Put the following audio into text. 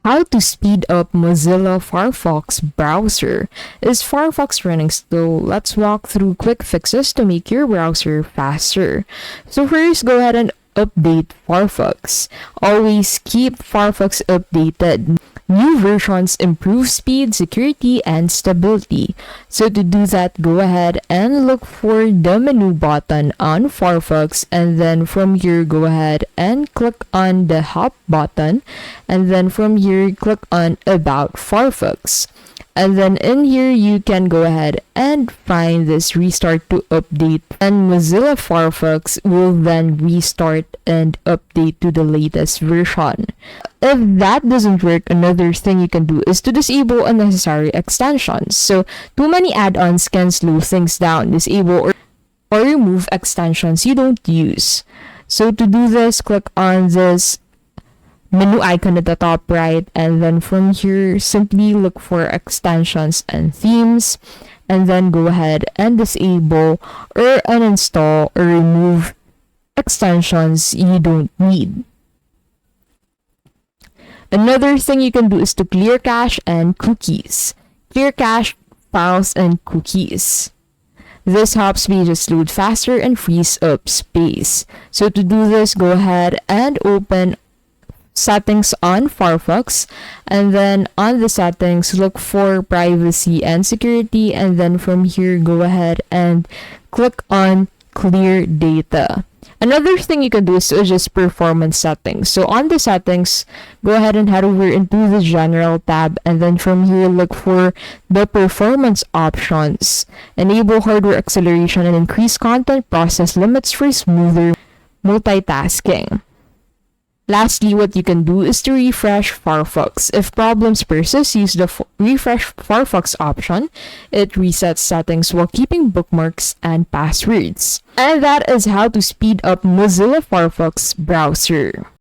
How to speed up Mozilla Firefox browser. Is Firefox running slow? Let's walk through quick fixes to make your browser faster. So first, go ahead and update Firefox. Always keep Firefox updated. New versions improve speed, security, and stability. So to do that, go ahead and look for the menu button on Firefox, and then from here, go ahead and click on the Help button, and then from here, click on About Firefox. And then in here, you can go ahead and find this restart to update, and Mozilla Firefox will then restart and update to the latest version. If that doesn't work, another thing you can do is to disable unnecessary extensions. So too many add-ons can slow things down. Disable or remove extensions you don't use. So to do this, click on this menu icon at the top right, and then from here simply look for extensions and themes, and then go ahead and disable or uninstall or remove extensions you don't need. Another thing you can do is to clear cache and cookies. Clear cache, files, and cookies. This helps pages load faster and frees up space. So to do this, go ahead and open Settings on Firefox, and then on the settings, look for privacy and security, and then from here, go ahead and click on clear data. Another thing you can do is to adjust performance settings. So on the settings, go ahead and head over into the general tab, and then from here, look for the performance options. Enable hardware acceleration and increase content process limits for smoother multitasking. Lastly, what you can do is to refresh Firefox. If problems persist, use the refresh Firefox option. It resets settings while keeping bookmarks and passwords. And that is how to speed up Mozilla Firefox browser.